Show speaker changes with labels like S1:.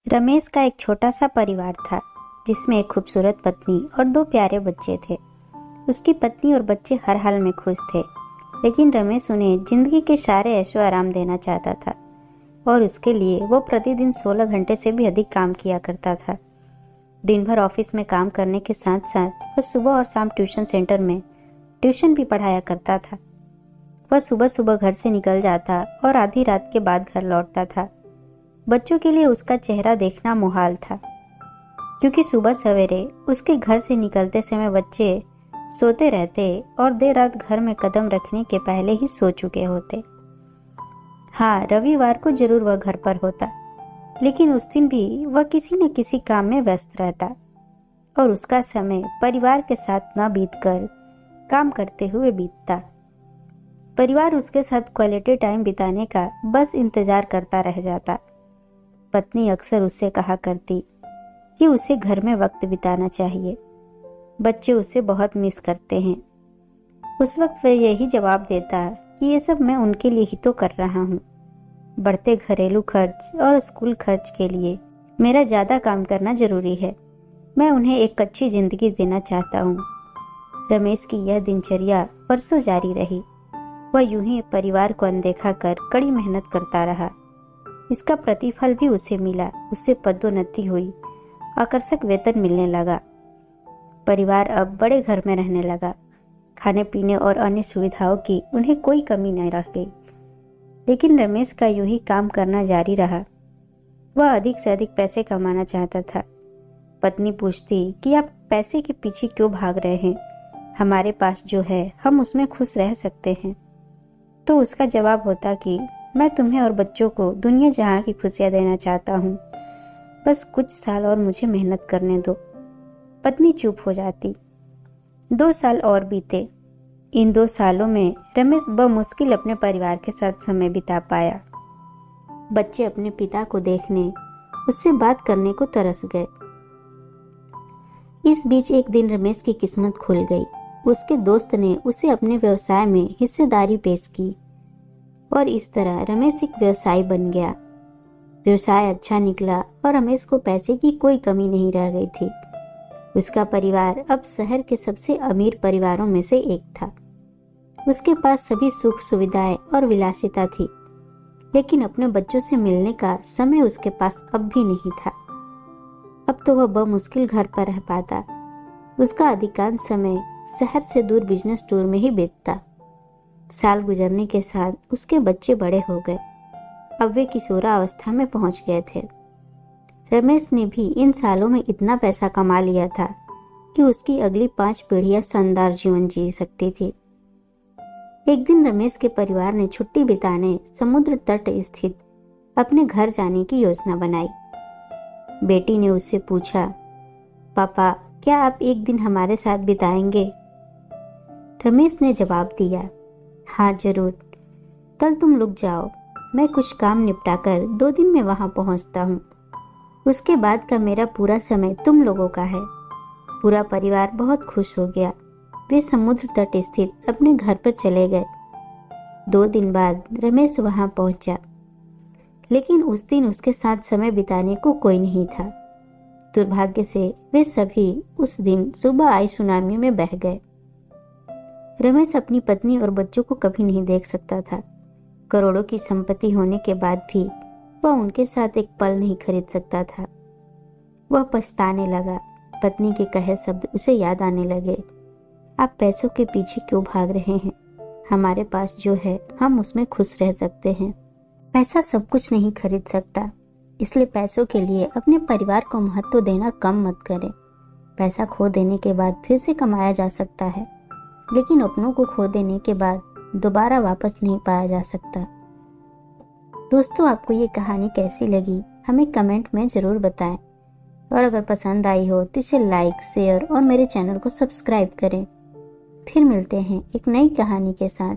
S1: रमेश का एक छोटा सा परिवार था जिसमें एक खूबसूरत पत्नी और 2 प्यारे बच्चे थे। उसकी पत्नी और बच्चे हर हाल में खुश थे, लेकिन रमेश उन्हें जिंदगी के सारे ऐशो आराम देना चाहता था और उसके लिए वो प्रतिदिन 16 घंटे से भी अधिक काम किया करता था। दिन भर ऑफिस में काम करने के साथ साथ वह सुबह और शाम ट्यूशन सेंटर में ट्यूशन भी पढ़ाया करता था। वह सुबह सुबह घर से निकल जाता और आधी रात के बाद घर लौटता था। बच्चों के लिए उसका चेहरा देखना मुहाल था, क्योंकि सुबह सवेरे उसके घर से निकलते समय बच्चे सोते रहते और देर रात घर में कदम रखने के पहले ही सो चुके होते। हाँ, रविवार को जरूर वह घर पर होता, लेकिन उस दिन भी वह किसी न किसी काम में व्यस्त रहता और उसका समय परिवार के साथ न बीतकर काम करते हुए बीतता। परिवार उसके साथ क्वालिटी टाइम बिताने का बस इंतजार करता रह जाता। पत्नी अक्सर उससे कहा करती कि उसे घर में वक्त बिताना चाहिए, बच्चे उसे बहुत मिस करते हैं। उस वक्त वह यही जवाब देता कि ये सब मैं उनके लिए ही तो कर रहा हूँ। बढ़ते घरेलू खर्च और स्कूल खर्च के लिए मेरा ज़्यादा काम करना जरूरी है। मैं उन्हें एक अच्छी जिंदगी देना चाहता हूँ। रमेश की यह दिनचर्या वर्षों जारी रही। वह यूं ही परिवार को अनदेखा कर कड़ी मेहनत करता रहा। इसका प्रतिफल भी उसे मिला। उससे पदोन्नति हुई, आकर्षक वेतन मिलने लगा। परिवार अब बड़े घर में रहने लगा। खाने पीने और अन्य सुविधाओं की उन्हें कोई कमी नहीं रह गई। लेकिन रमेश का यूं ही काम करना जारी रहा। वह अधिक से अधिक पैसे कमाना चाहता था। पत्नी पूछती कि आप पैसे के पीछे क्यों भाग रहे हैं? हमारे पास जो है हम उसमें खुश रह सकते हैं। तो उसका जवाब होता कि मैं तुम्हें और बच्चों को दुनिया जहां की खुशियां देना चाहता हूँ, बस कुछ साल और मुझे मेहनत करने दो। पत्नी चुप हो जाती। 2 साल और बीते। इन 2 सालों में रमेश बमुश्किल अपने परिवार के साथ समय बिता पाया। बच्चे अपने पिता को देखने, उससे बात करने को तरस गए। इस बीच एक दिन रमेश की किस्मत खुल गई। उसके दोस्त ने उसे अपने व्यवसाय में हिस्सेदारी पेश की और इस तरह रमेश एक व्यवसायी बन गया। व्यवसाय अच्छा निकला और रमेश को पैसे की कोई कमी नहीं रह गई थी। उसका परिवार अब शहर के सबसे अमीर परिवारों में से एक था। उसके पास सभी सुख सुविधाएं और विलासिता थी, लेकिन अपने बच्चों से मिलने का समय उसके पास अब भी नहीं था। अब तो वह बमुश्किल घर पर रह पाता। उसका अधिकांश समय शहर से दूर बिजनेस टूर में ही बीतता। साल गुजरने के साथ उसके बच्चे बड़े हो गए। अब वे किशोरावस्था में पहुंच गए थे। रमेश ने भी इन सालों में इतना पैसा कमा लिया था कि उसकी अगली 5 पीढ़ियां शानदार जीवन जी सकती थी। एक दिन रमेश के परिवार ने छुट्टी बिताने समुद्र तट स्थित अपने घर जाने की योजना बनाई। बेटी ने उससे पूछा, पापा, क्या आप एक दिन हमारे साथ बिताएंगे? रमेश ने जवाब दिया, हाँ जरूर। कल तुम लोग जाओ, मैं कुछ काम निपटाकर 2 दिन में वहां पहुंचता हूँ। उसके बाद का मेरा पूरा समय तुम लोगों का है। पूरा परिवार बहुत खुश हो गया। वे समुद्र तट स्थित अपने घर पर चले गए। 2 दिन बाद रमेश वहां पहुंचा, लेकिन उस दिन उसके साथ समय बिताने को कोई नहीं था। दुर्भाग्य से वे सभी उस दिन सुबह आई सुनामी में बह गए। रमेश अपनी पत्नी और बच्चों को कभी नहीं देख सकता था। करोड़ों की संपत्ति होने के बाद भी वह उनके साथ एक पल नहीं खरीद सकता था। वह पछताने लगा। पत्नी के कहे शब्द उसे याद आने लगे। आप पैसों के पीछे क्यों भाग रहे हैं? हमारे पास जो है हम उसमें खुश रह सकते हैं। पैसा सब कुछ नहीं खरीद सकता, इसलिए पैसों के लिए अपने परिवार को महत्व देना कम मत करें। पैसा खो देने के बाद फिर से कमाया जा सकता है, लेकिन अपनों को खो देने के बाद दोबारा वापस नहीं पाया जा सकता। दोस्तों, आपको ये कहानी कैसी लगी हमें कमेंट में ज़रूर बताएं और अगर पसंद आई हो तो इसे लाइक, शेयर और मेरे चैनल को सब्सक्राइब करें। फिर मिलते हैं एक नई कहानी के साथ।